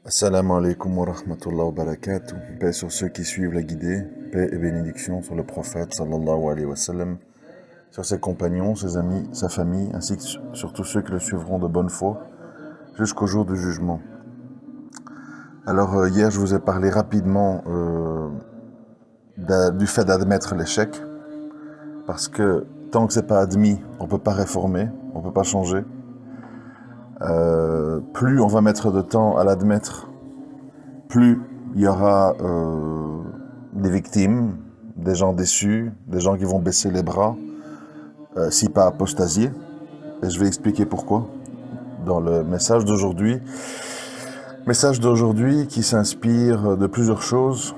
Assalamu alaikum wa rahmatullahi wa barakatuh. Paix sur ceux qui suivent la guidée, paix et bénédiction sur le prophète sallallahu alayhi wa sallam, sur ses compagnons, ses amis, sa famille, ainsi que sur tous ceux qui le suivront de bonne foi jusqu'au jour du jugement. Alors hier je vous ai parlé rapidement du fait d'admettre l'échec, parce que tant que c'est pas admis, on peut pas réformer, on peut pas changer. Plus on va mettre de temps à l'admettre, plus il y aura des victimes, des gens déçus, des gens qui vont baisser les bras, si pas apostasier. Et je vais expliquer pourquoi dans le message d'aujourd'hui. Message d'aujourd'hui qui s'inspire de plusieurs choses,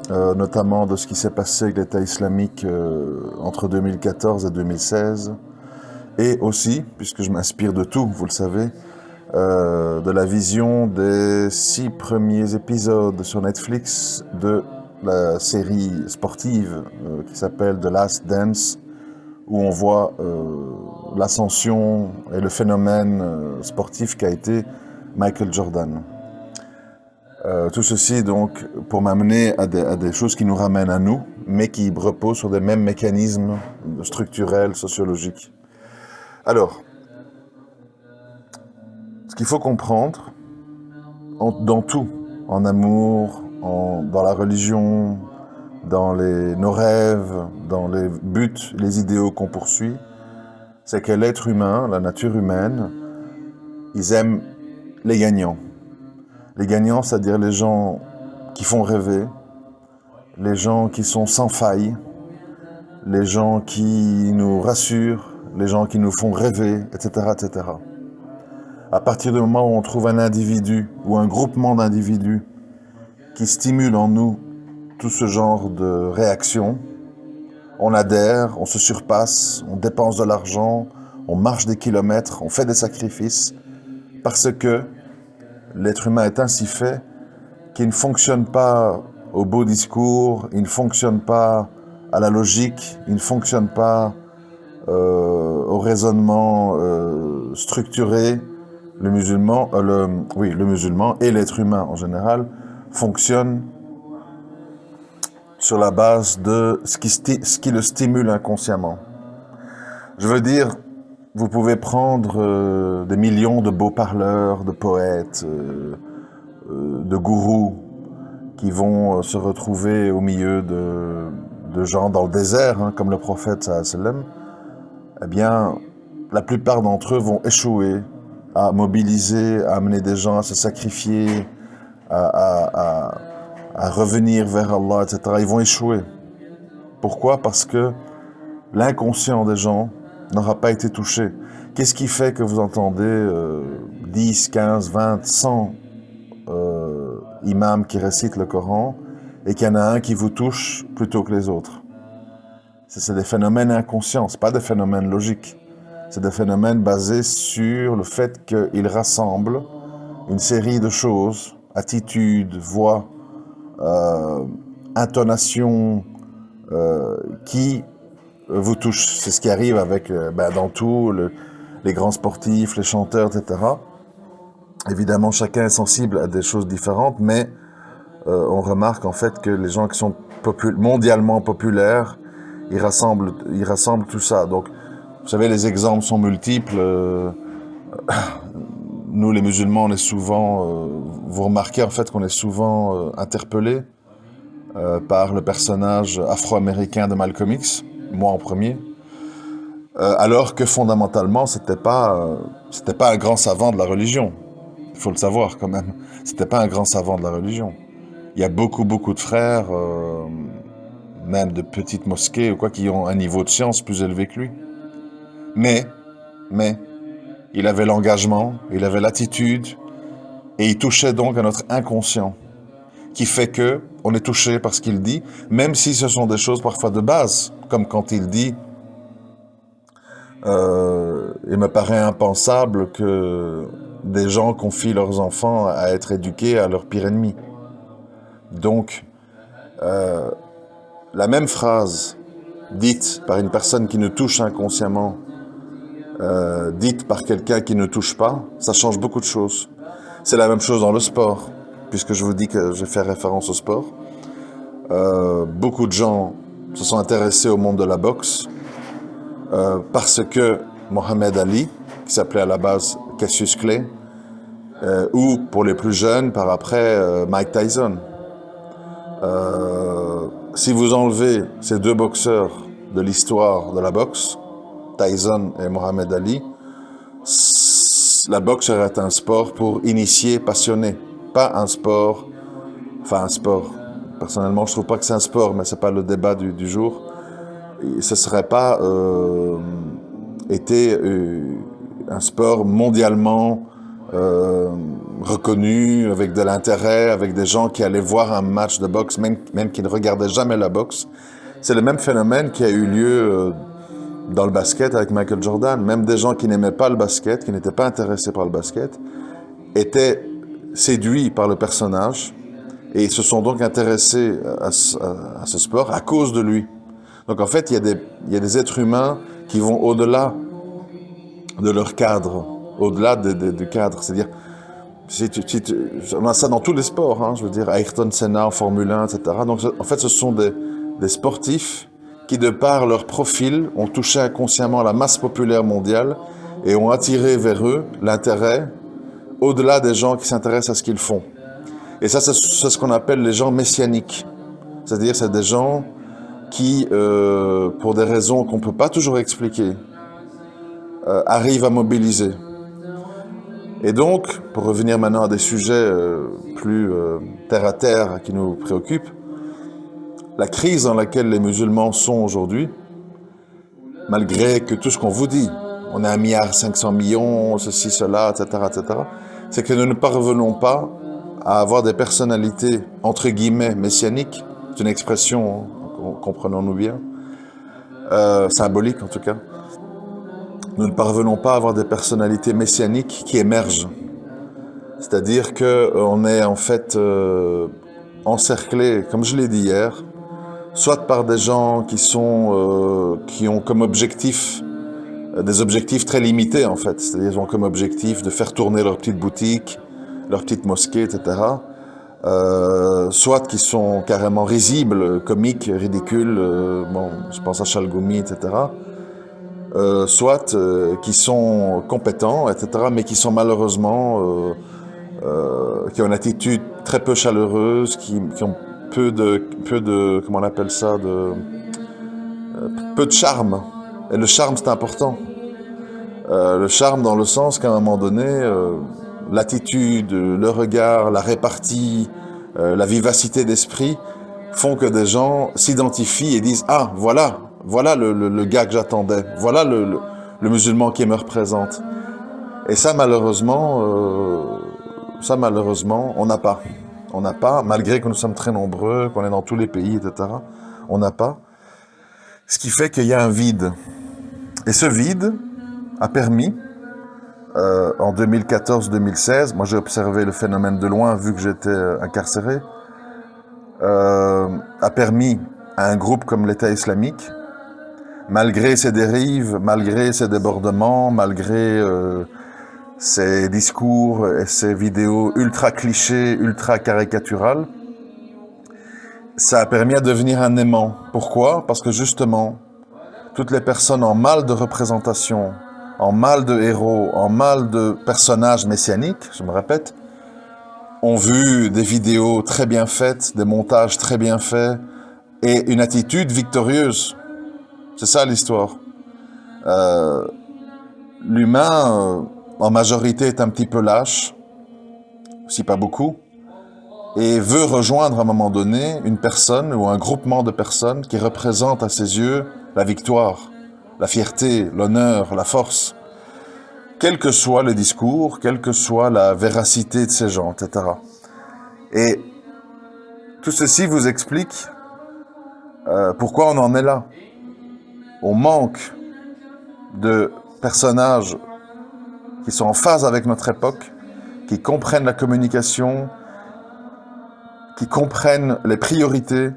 notamment de ce qui s'est passé avec l'État islamique entre 2014 et 2016, et aussi, puisque je m'inspire de tout, vous le savez, de la vision des 6 premiers épisodes sur Netflix de la série sportive qui s'appelle The Last Dance, où on voit l'ascension et le phénomène sportif qu'a été Michael Jordan. Tout ceci donc pour m'amener à des choses qui nous ramènent à nous, mais qui reposent sur des mêmes mécanismes structurels, sociologiques. Alors, ce qu'il faut comprendre, dans tout, en amour, dans la religion, dans nos rêves, dans les buts, les idéaux qu'on poursuit, c'est que l'être humain, la nature humaine, ils aiment les gagnants. Les gagnants, c'est-à-dire les gens qui font rêver, les gens qui sont sans faille, les gens qui nous rassurent, les gens qui nous font rêver, etc., etc. À partir du moment où on trouve un individu ou un groupement d'individus qui stimule en nous tout ce genre de réaction, on adhère, on se surpasse, on dépense de l'argent, on marche des kilomètres, on fait des sacrifices, parce que l'être humain est ainsi fait qu'il ne fonctionne pas au beau discours, il ne fonctionne pas à la logique, il ne fonctionne pas au raisonnement structuré. Le musulman et l'être humain en général fonctionnent sur la base de ce qui le stimule inconsciemment. Je veux dire, vous pouvez prendre des millions de beaux parleurs, de poètes, de gourous qui vont se retrouver au milieu de gens dans le désert, comme le prophète sallallahu alayhi wa sallam. Eh bien, la plupart d'entre eux vont échouer à mobiliser, à amener des gens à se sacrifier, à revenir vers Allah, etc. Ils vont échouer. Pourquoi ? Parce que l'inconscient des gens n'aura pas été touché. Qu'est-ce qui fait que vous entendez 10, 15, 20, 100 imams qui récitent le Coran et qu'il y en a un qui vous touche plutôt que les autres ? C'est des phénomènes inconscients, ce pas des phénomènes logiques. C'est des phénomènes basés sur le fait qu'ils rassemblent une série de choses, attitudes, voix, intonations, qui vous touchent. C'est ce qui arrive avec, dans tout, les grands sportifs, les chanteurs, etc. Évidemment, chacun est sensible à des choses différentes, mais on remarque en fait que les gens qui sont mondialement populaires, ils rassemblent tout ça. Donc, vous savez, les exemples sont multiples. Nous, les musulmans, on est souvent... vous remarquez en fait qu'on est souvent interpellés par le personnage afro-américain de Malcolm X, moi en premier, alors que fondamentalement, c'était pas un grand savant de la religion. Il faut le savoir quand même. C'était pas un grand savant de la religion. Il y a beaucoup de frères, même de petites mosquées ou quoi, qui ont un niveau de science plus élevé que lui. Mais, il avait l'engagement, il avait l'attitude, et il touchait donc à notre inconscient, qui fait que on est touché par ce qu'il dit, même si ce sont des choses parfois de base, comme quand il dit il me paraît impensable que des gens confient leurs enfants à être éduqués à leur pire ennemi. Donc, la même phrase dite par une personne qui nous touche inconsciemment, dite par quelqu'un qui ne touche pas, ça change beaucoup de choses. C'est la même chose dans le sport. puisque je vous dis que j'ai fait référence au sport. Beaucoup de gens se sont intéressés au monde de la boxe parce que Mohamed Ali, qui s'appelait à la base Cassius Clay, ou pour les plus jeunes, par après, Mike Tyson. Si vous enlevez ces deux boxeurs de l'histoire de la boxe, Tyson et Mohamed Ali, la boxe serait un sport pour initiés, passionnés, pas un sport, enfin un sport. Personnellement, je trouve pas que c'est un sport, mais c'est pas le débat du jour. Ce serait pas été un sport mondialement reconnu, avec de l'intérêt, avec des gens qui allaient voir un match de boxe, même qui ne regardaient jamais la boxe. C'est le même phénomène qui a eu lieu dans le basket avec Michael Jordan. Même des gens qui n'aimaient pas le basket, qui n'étaient pas intéressés par le basket, étaient séduits par le personnage et ils se sont donc intéressés à ce sport à cause de lui. Donc en fait, il y a des êtres humains qui vont au-delà de leur cadre, au-delà du cadre. C'est-à-dire, on a ça dans tous les sports, hein, je veux dire, Ayrton Senna en Formule 1, etc. Donc en fait, ce sont des sportifs qui, de par leur profil, ont touché inconsciemment la masse populaire mondiale et ont attiré vers eux l'intérêt au-delà des gens qui s'intéressent à ce qu'ils font. Et ça, c'est ce qu'on appelle les gens messianiques. C'est-à-dire, c'est des gens qui, pour des raisons qu'on ne peut pas toujours expliquer, arrivent à mobiliser. Et donc, pour revenir maintenant à des sujets plus terre-à-terre qui nous préoccupent, la crise dans laquelle les musulmans sont aujourd'hui, malgré que tout ce qu'on vous dit, on a 1,5 milliard, ceci, cela, etc., c'est que nous ne parvenons pas à avoir des personnalités, entre guillemets, messianiques, c'est une expression, comprenons-nous bien, symbolique en tout cas. Nous ne parvenons pas à avoir des personnalités messianiques qui émergent. C'est-à-dire qu'on est en fait encerclé, comme je l'ai dit hier, soit par des gens qui ont comme objectif des objectifs très limités en fait. C'est-à-dire qu'ils ont comme objectif de faire tourner leur petite boutique, leur petite mosquée, etc. Soit qui sont carrément risibles, comiques, ridicules, je pense à Chalgoumi, etc. Soit qui sont compétents, etc., mais qui sont malheureusement, qui ont une attitude très peu chaleureuse, qui ont peu de, comment on appelle ça, peu de charme. Et le charme, c'est important. Le charme dans le sens qu'à un moment donné, l'attitude, le regard, la répartie, la vivacité d'esprit font que des gens s'identifient et disent « Ah, voilà le gars que j'attendais, voilà le musulman qui me représente. » Et ça, malheureusement, on n'a pas. On n'a pas, malgré que nous sommes très nombreux, qu'on est dans tous les pays, etc. On n'a pas. Ce qui fait qu'il y a un vide. Et ce vide a permis, en 2014-2016, moi j'ai observé le phénomène de loin vu que j'étais incarcéré, a permis à un groupe comme l'État islamique, malgré ses dérives, malgré ses débordements, malgré ses discours et ses vidéos ultra clichés, ultra caricaturales, ça a permis à devenir un aimant. Pourquoi? Parce que justement, toutes les personnes en mal de représentation, en mal de héros, en mal de personnages messianiques, je me répète, ont vu des vidéos très bien faites, des montages très bien faits, et une attitude victorieuse. C'est ça l'histoire. L'humain, en majorité, est un petit peu lâche, si pas beaucoup, et veut rejoindre à un moment donné une personne ou un groupement de personnes qui représente à ses yeux la victoire, la fierté, l'honneur, la force, quel que soit le discours, quelle que soit la véracité de ces gens, etc. Et tout ceci vous explique pourquoi on en est là. On manque de personnages qui sont en phase avec notre époque, qui comprennent la communication, qui comprennent les priorités,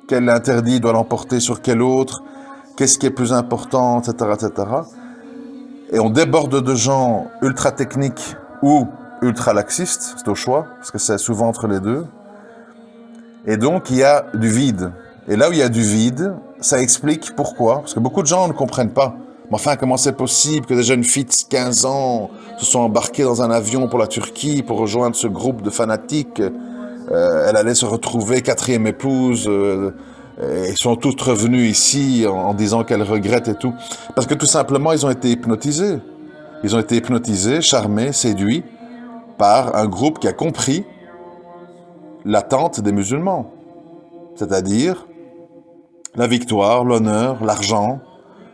quel interdit doit l'emporter sur quel autre, qu'est-ce qui est plus important, etc., etc. Et on déborde de gens ultra techniques ou ultra laxiste, c'est au choix, parce que c'est souvent entre les deux. Et donc, il y a du vide. Et là où il y a du vide, ça explique pourquoi. Parce que beaucoup de gens ne comprennent pas. Mais enfin, comment c'est possible que des jeunes filles de 15 ans se sont embarquées dans un avion pour la Turquie pour rejoindre ce groupe de fanatiques. Elle allait se retrouver quatrième épouse. Et sont toutes revenues ici en disant qu'elles regrettent et tout. Parce que tout simplement, ils ont été hypnotisés. Ils ont été hypnotisés, charmés, séduits par un groupe qui a compris l'attente des musulmans. C'est-à-dire la victoire, l'honneur, l'argent,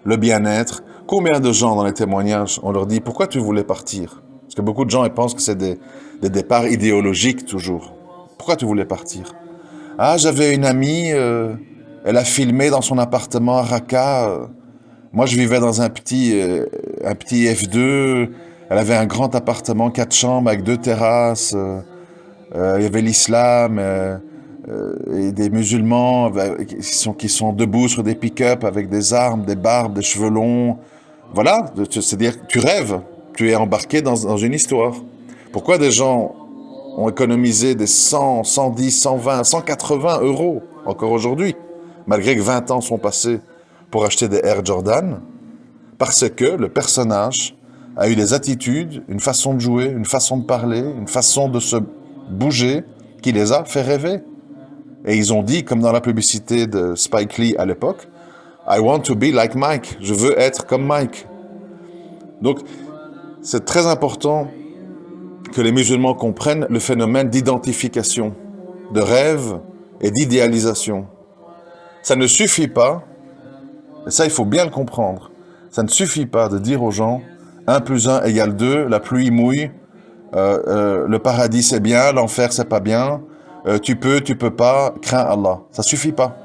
le bien-être. Combien de gens dans les témoignages, on leur dit « Pourquoi tu voulais partir ?» Parce que beaucoup de gens ils pensent que c'est des départs idéologiques toujours. « Pourquoi tu voulais partir ?»« Ah, j'avais une amie, elle a filmé dans son appartement à Raqqa. Moi, je vivais dans un petit F2. Elle avait un grand appartement, 4 chambres avec 2 terrasses. Il y avait l'islam et des musulmans qui sont debout sur des pick-up avec des armes, des barbes, des cheveux longs. Voilà, c'est-à-dire que tu rêves, tu es embarqué dans une histoire. Pourquoi des gens ont économisé des 100, 110, 120, 180 euros encore aujourd'hui, malgré que 20 ans sont passés pour acheter des Air Jordan? Parce que le personnage a eu des attitudes, une façon de jouer, une façon de parler, une façon de se bouger qui les a fait rêver. Et ils ont dit, comme dans la publicité de Spike Lee à l'époque, « I want to be like Mike ». Je veux être comme Mike. Donc, c'est très important que les musulmans comprennent le phénomène d'identification, de rêve et d'idéalisation. Ça ne suffit pas, et ça il faut bien le comprendre, ça ne suffit pas de dire aux gens « 1 + 1 = 2, la pluie mouille, le paradis c'est bien, l'enfer c'est pas bien, tu peux pas, crains Allah ». Ça suffit pas.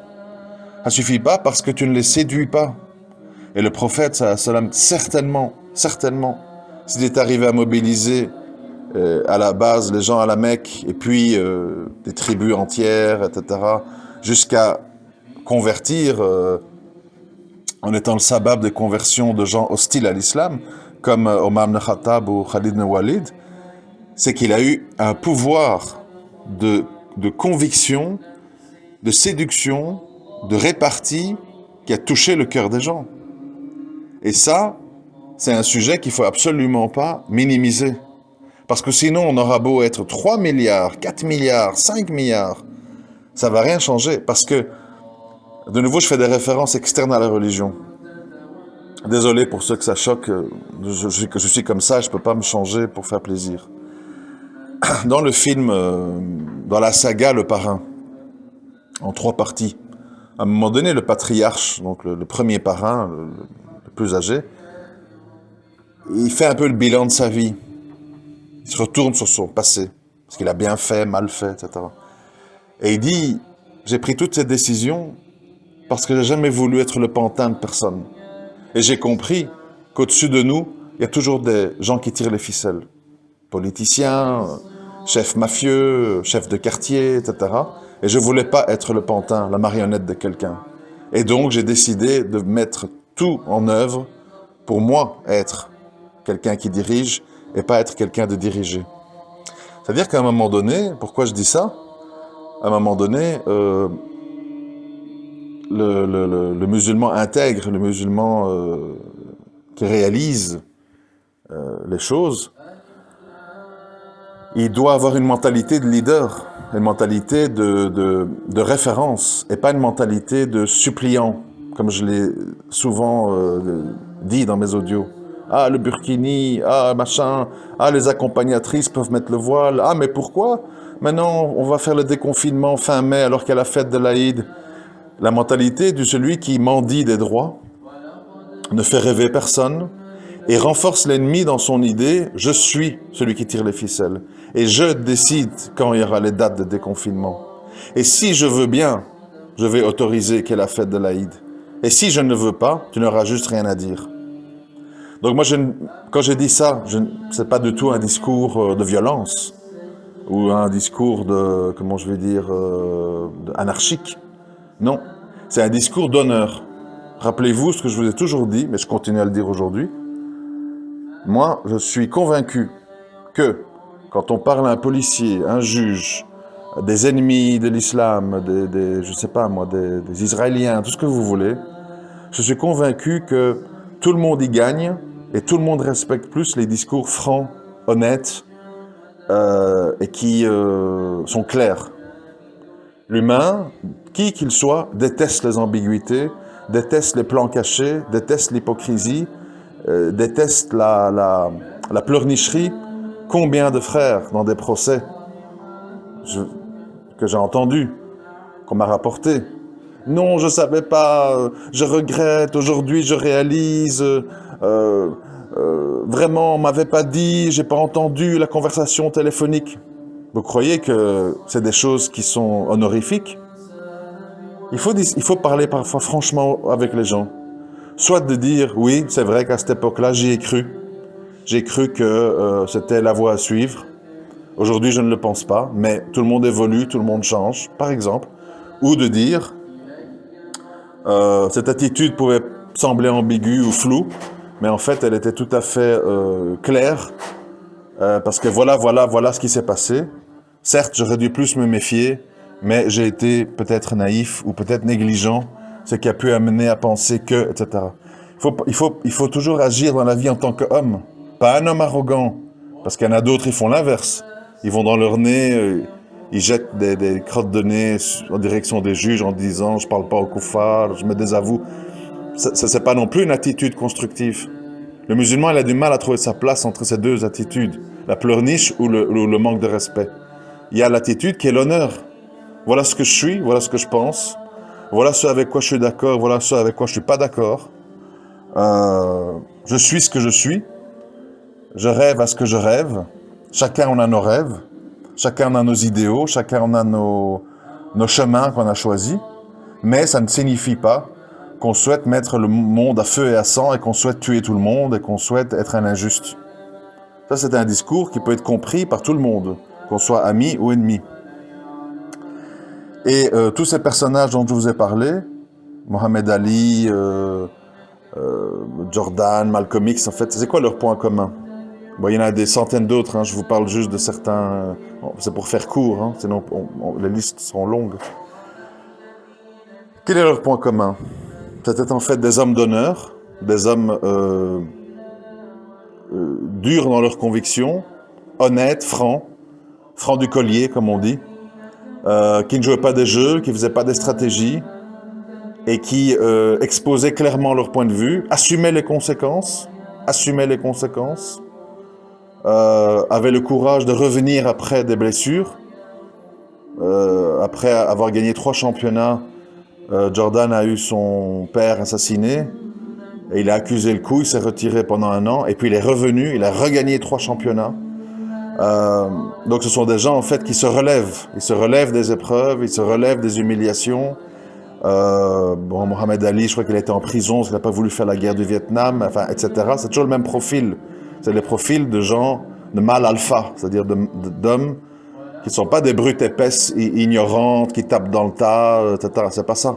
Ça suffit pas parce que tu ne les séduis pas. Et le prophète, certainement, s'il est arrivé à mobiliser à la base les gens à la Mecque, et puis des tribus entières, etc., jusqu'à convertir, en étant le sabab des conversions de gens hostiles à l'islam, comme Omar ibn Khattab ou Khalid ibn Walid, c'est qu'il a eu un pouvoir de conviction, de séduction, de répartie qui a touché le cœur des gens. Et ça, c'est un sujet qu'il ne faut absolument pas minimiser. Parce que sinon, on aura beau être 3 milliards, 4 milliards, 5 milliards, ça ne va rien changer. Parce que, de nouveau, je fais des références externes à la religion. Désolé pour ceux que ça choque, je suis comme ça, je ne peux pas me changer pour faire plaisir. Dans le film, dans la saga Le Parrain, en 3 parties, à un moment donné, le patriarche, donc le premier parrain, le plus âgé, il fait un peu le bilan de sa vie. Il se retourne sur son passé, ce qu'il a bien fait, mal fait, etc. Et il dit, j'ai pris toutes ces décisions parce que j'ai jamais voulu être le pantin de personne. Et j'ai compris qu'au-dessus de nous, il y a toujours des gens qui tirent les ficelles. Politiciens, chefs mafieux, chefs de quartier, etc. Et je voulais pas être le pantin, la marionnette de quelqu'un. Et donc, j'ai décidé de mettre tout en œuvre pour moi être quelqu'un qui dirige et pas être quelqu'un de dirigé. C'est-à-dire qu'à un moment donné, pourquoi je dis ça? À un moment donné, le musulman intègre, le musulman qui réalise les choses, il doit avoir une mentalité de leader, une mentalité de référence, et pas une mentalité de suppliant, comme je l'ai souvent dit dans mes audios. Ah, le burkini, ah, machin, ah, les accompagnatrices peuvent mettre le voile, ah, mais pourquoi? Maintenant, on va faire le déconfinement fin mai alors qu'il y a la fête de l'Aïd. La mentalité de celui qui mendie des droits ne fait rêver personne et renforce l'ennemi dans son idée, je suis celui qui tire les ficelles. Et je décide quand il y aura les dates de déconfinement. Et si je veux bien, je vais autoriser qu'il y ait la fête de l'Aïd. Et si je ne veux pas, tu n'auras juste rien à dire. Donc moi, quand je dis ça, c'est pas du tout un discours de violence ou un discours de, comment je vais dire, anarchique. Non, c'est un discours d'honneur. Rappelez-vous ce que je vous ai toujours dit, mais je continue à le dire aujourd'hui. Moi, je suis convaincu que quand on parle à un policier, un juge, des ennemis de l'islam, je sais pas moi, des Israéliens, tout ce que vous voulez, je suis convaincu que tout le monde y gagne et tout le monde respecte plus les discours francs, honnêtes et qui sont clairs. L'humain, qui qu'il soit, déteste les ambiguïtés, déteste les plans cachés, déteste l'hypocrisie, déteste la pleurnicherie. Combien de frères dans des procès que j'ai entendus, qu'on m'a rapporté. Non, je savais pas, je regrette, aujourd'hui je réalise, vraiment, on m'avait pas dit, j'ai pas entendu la conversation téléphonique. Vous croyez que c'est des choses qui sont honorifiques? Il faut parler parfois franchement avec les gens. Soit de dire, oui, c'est vrai qu'à cette époque-là, j'y ai cru. J'ai cru que c'était la voie à suivre. Aujourd'hui, je ne le pense pas, mais tout le monde évolue, tout le monde change, par exemple. Ou de dire, cette attitude pouvait sembler ambiguë ou floue, mais en fait, elle était tout à fait claire, parce que voilà ce qui s'est passé. Certes, j'aurais dû plus me méfier, mais j'ai été peut-être naïf ou peut-être négligent, ce qui a pu amener à penser que, etc. Il faut toujours agir dans la vie en tant qu'homme, pas un homme arrogant, parce qu'il y en a d'autres, ils font l'inverse. Ils vont dans leur nez, ils jettent des crottes de nez en direction des juges en disant « je parle pas au koufar, je me désavoue ». C'est pas non plus une attitude constructive. Le musulman, il a du mal à trouver sa place entre ces deux attitudes, la pleurniche ou le manque de respect. Il y a l'attitude qui est l'honneur. Voilà ce que je suis, voilà ce que je pense, voilà ce avec quoi je suis d'accord, voilà ce avec quoi je suis pas d'accord. Je suis ce que je suis, je rêve à ce que je rêve. Chacun on a nos rêves, chacun on a nos idéaux, chacun on a nos chemins qu'on a choisis, mais ça ne signifie pas qu'on souhaite mettre le monde à feu et à sang et qu'on souhaite tuer tout le monde et qu'on souhaite être un injuste. Ça, c'est un discours qui peut être compris par tout le monde, qu'on soit ami ou ennemi. Et tous ces personnages dont je vous ai parlé, Mohamed Ali, Jordan, Malcolm X, en fait, c'est quoi leur point commun? Bon, il y en a des centaines d'autres, hein, je vous parle juste de certains... c'est pour faire court, hein, sinon les listes seront longues. Quel est leur point commun? C'était en fait des hommes d'honneur, des hommes durs dans leurs convictions, honnêtes, francs du collier, comme on dit, qui ne jouaient pas des jeux, qui ne faisaient pas des stratégies, et qui exposaient clairement leur point de vue, assumaient les conséquences, avaient le courage de revenir après des blessures. Après avoir gagné 3 championnats, Jordan a eu son père assassiné, et il a accusé le coup, il s'est retiré pendant 1 an, et puis il est revenu, il a regagné 3 championnats. Donc ce sont des gens en fait qui se relèvent, ils se relèvent des épreuves, ils se relèvent des humiliations. Mohamed Ali, je crois qu'il était en prison parce qu'il n'a pas voulu faire la guerre du Vietnam, enfin, etc. C'est toujours le même profil. C'est les profils de gens de mâles alpha, c'est-à-dire d'hommes qui ne sont pas des brutes épaisses, ignorantes, qui tapent dans le tas, etc. C'est pas ça.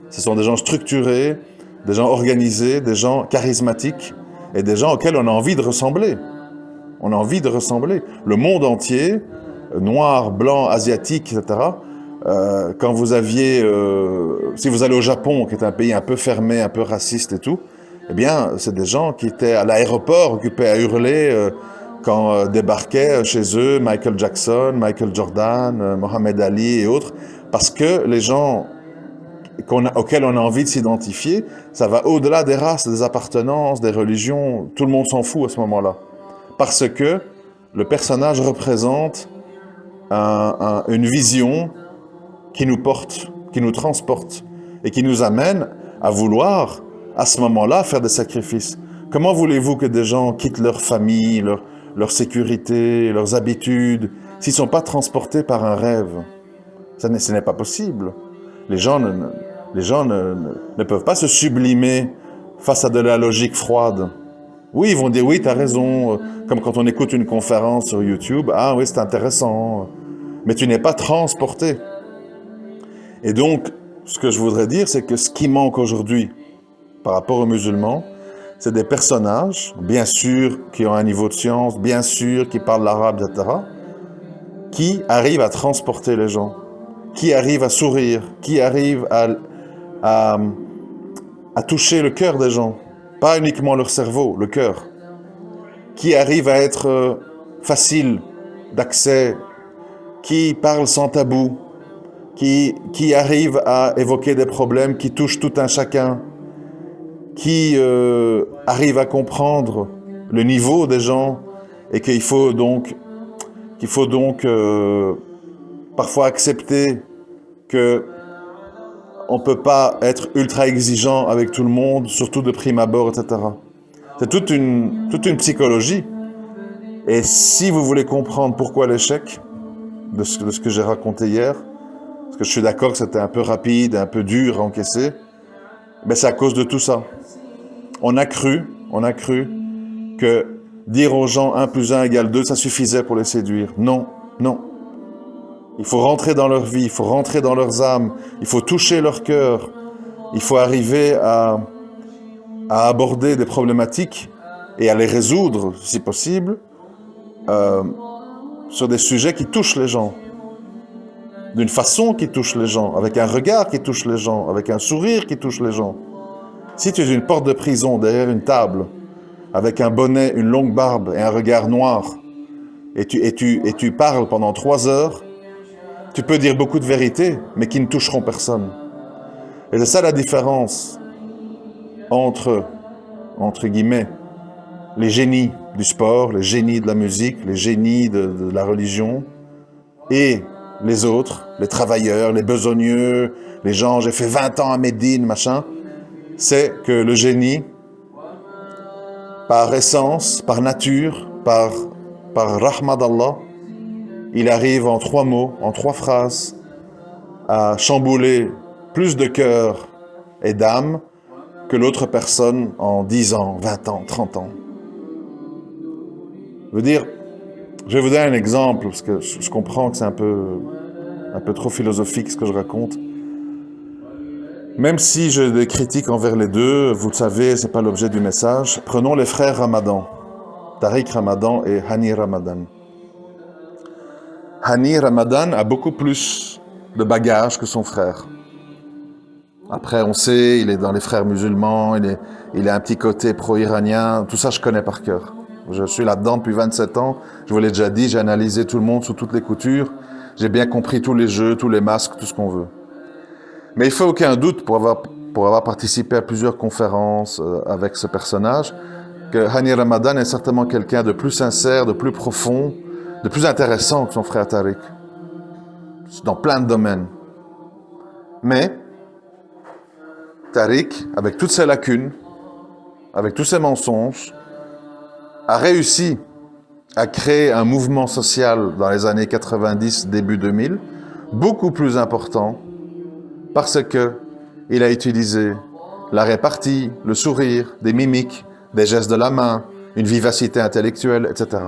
Ce sont des gens structurés, des gens organisés, des gens charismatiques et des gens auxquels on a envie de ressembler. On a envie de ressembler. Le monde entier, noir, blanc, asiatique, etc., quand vous aviez... si vous allez au Japon, qui est un pays un peu fermé, un peu raciste et tout, eh bien, c'est des gens qui étaient à l'aéroport, occupés à hurler quand débarquaient chez eux Michael Jackson, Michael Jordan, Mohamed Ali et autres, parce que les gens auxquels on a envie de s'identifier, ça va au-delà des races, des appartenances, des religions, tout le monde s'en fout à ce moment-là. Parce que le personnage représente une vision qui nous porte, qui nous transporte et qui nous amène à vouloir, à ce moment-là, faire des sacrifices. Comment voulez-vous que des gens quittent leur famille, leur sécurité, leurs habitudes, s'ils ne sont pas transportés par un rêve? Ce n'est pas possible. Les gens ne peuvent pas se sublimer face à de la logique froide. Oui, ils vont dire, oui, tu as raison, comme quand on écoute une conférence sur YouTube, ah oui, c'est intéressant, mais tu n'es pas transporté. Et donc, ce que je voudrais dire, c'est que ce qui manque aujourd'hui par rapport aux musulmans, c'est des personnages, bien sûr, qui ont un niveau de science, bien sûr, qui parlent l'arabe, etc., qui arrive à transporter les gens, qui arrive à sourire, qui arrive à toucher le cœur des gens, pas uniquement leur cerveau, le cœur, qui arrive à être facile d'accès, qui parle sans tabou, qui arrive à évoquer des problèmes qui touchent tout un chacun, qui arrive à comprendre le niveau des gens et qu'il faut donc parfois accepter que on peut pas être ultra exigeant avec tout le monde, surtout de prime abord, etc. C'est toute une psychologie. Et si vous voulez comprendre pourquoi l'échec de ce que j'ai raconté hier, parce que je suis d'accord que c'était un peu rapide, un peu dur à encaisser, ben c'est à cause de tout ça. On a cru que dire aux gens 1 + 1 = 2, ça suffisait pour les séduire. Non, non. Il faut rentrer dans leur vie, il faut rentrer dans leurs âmes, il faut toucher leur cœur, il faut arriver à aborder des problématiques et à les résoudre, si possible, sur des sujets qui touchent les gens, d'une façon qui touche les gens, avec un regard qui touche les gens, avec un sourire qui touche les gens. Si tu es une porte de prison derrière une table, avec un bonnet, une longue barbe et un regard noir, et tu parles pendant 3 heures, tu peux dire beaucoup de vérités, mais qui ne toucheront personne. Et c'est ça la différence entre guillemets, les génies du sport, les génies de la musique, les génies de la religion, et les autres, les travailleurs, les besogneux, les gens, j'ai fait 20 ans à Médine, machin, c'est que le génie, par essence, par nature, par rahma d'Allah, il arrive en 3 mots, en 3 phrases, à chambouler plus de cœur et d'âme que l'autre personne en 10 ans, 20 ans, 30 ans. Je vais vous donner un exemple, parce que je comprends que c'est un peu trop philosophique ce que je raconte. Même si j'ai des critiques envers les deux, vous le savez, c'est pas l'objet du message. Prenons les frères Ramadan, Tariq Ramadan et Hani Ramadan. Hani Ramadan a beaucoup plus de bagages que son frère. Après, on sait, il est dans les frères musulmans, il a un petit côté pro-iranien, tout ça je connais par cœur. Je suis là-dedans depuis 27 ans, je vous l'ai déjà dit, j'ai analysé tout le monde sous toutes les coutures, j'ai bien compris tous les jeux, tous les masques, tout ce qu'on veut. Mais il ne fait aucun doute, pour avoir participé à plusieurs conférences avec ce personnage, que Hani Ramadan est certainement quelqu'un de plus sincère, de plus profond, de plus intéressant que son frère Tariq, dans plein de domaines. Mais Tariq, avec toutes ses lacunes, avec tous ses mensonges, a réussi à créer un mouvement social dans les années 90, début 2000, beaucoup plus important, parce qu'il a utilisé la répartie, le sourire, des mimiques, des gestes de la main, une vivacité intellectuelle, etc.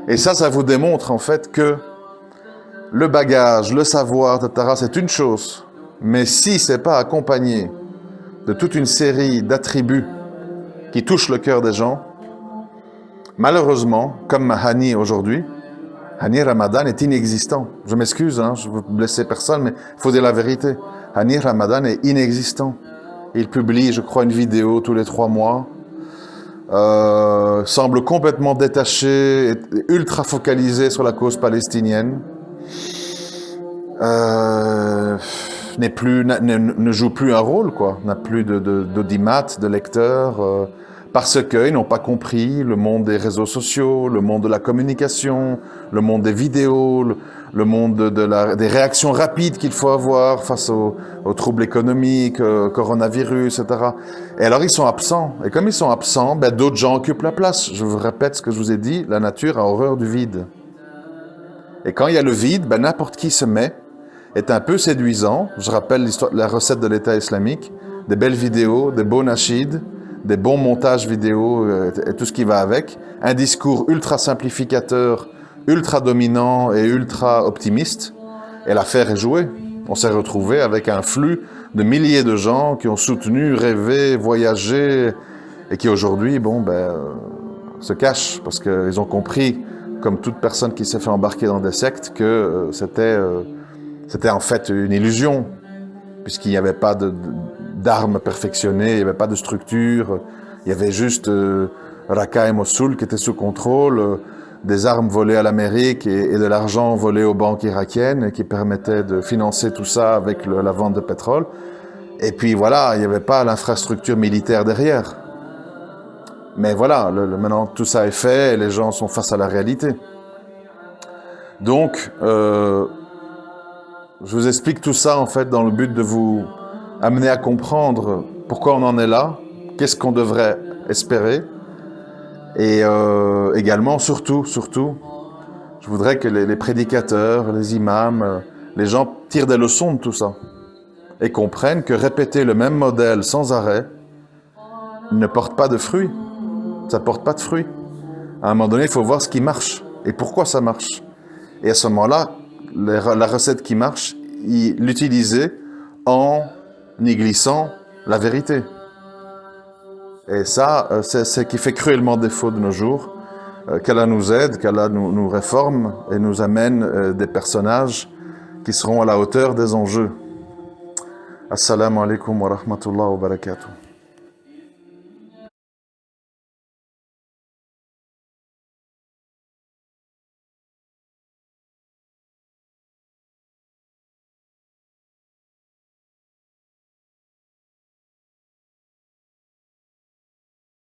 Et ça vous démontre en fait que le bagage, le savoir, etc., c'est une chose. Mais si ce n'est pas accompagné de toute une série d'attributs qui touchent le cœur des gens, malheureusement, comme Hani aujourd'hui, Hani Ramadan est inexistant. Je m'excuse, je ne veux blesser personne, mais il faut dire la vérité. Hani Ramadan est inexistant. Il publie, je crois, une vidéo tous les 3 mois. Semble complètement détaché, ultra focalisé sur la cause palestinienne. Ne joue plus un rôle, quoi. N'a plus d'audimat, de lecteur. Parce qu'ils n'ont pas compris le monde des réseaux sociaux, le monde de la communication, le monde des vidéos, le monde des réactions rapides qu'il faut avoir face aux troubles économiques, coronavirus, etc. Et alors ils sont absents. Et comme ils sont absents, d'autres gens occupent la place. Je vous répète ce que je vous ai dit, la nature a horreur du vide. Et quand il y a le vide, n'importe qui se met, est un peu séduisant. Je rappelle la recette de l'État islamique, des belles vidéos, des beaux nashids, des bons montages vidéo et tout ce qui va avec, un discours ultra simplificateur, ultra dominant et ultra optimiste, et l'affaire est jouée. On s'est retrouvé avec un flux de milliers de gens qui ont soutenu, rêvé, voyagé, et qui aujourd'hui, se cachent, parce qu'ils ont compris comme toute personne qui s'est fait embarquer dans des sectes, que c'était en fait une illusion, puisqu'il n'y avait pas d'armes perfectionnées, il n'y avait pas de structure, il y avait juste Raqqa et Mossoul qui étaient sous contrôle, des armes volées à l'Amérique et de l'argent volé aux banques irakiennes et qui permettaient de financer tout ça avec la vente de pétrole. Et puis voilà, il n'y avait pas l'infrastructure militaire derrière. Mais voilà, maintenant tout ça est fait et les gens sont face à la réalité. Donc, je vous explique tout ça en fait dans le but de vous amener à comprendre pourquoi on en est là, qu'est-ce qu'on devrait espérer. Et également, surtout, je voudrais que les prédicateurs, les imams, les gens tirent des leçons de tout ça et comprennent que répéter le même modèle sans arrêt ne porte pas de fruits. Ça ne porte pas de fruits. À un moment donné, il faut voir ce qui marche et pourquoi ça marche. Et à ce moment-là, la recette qui marche, l'utiliser en y glissant la vérité. Et ça, c'est ce qui fait cruellement défaut de nos jours. Qu'Allah nous aide, qu'Allah nous réforme et nous amène des personnages qui seront à la hauteur des enjeux. Assalamu alaikum wa rahmatullahi wa barakatuh.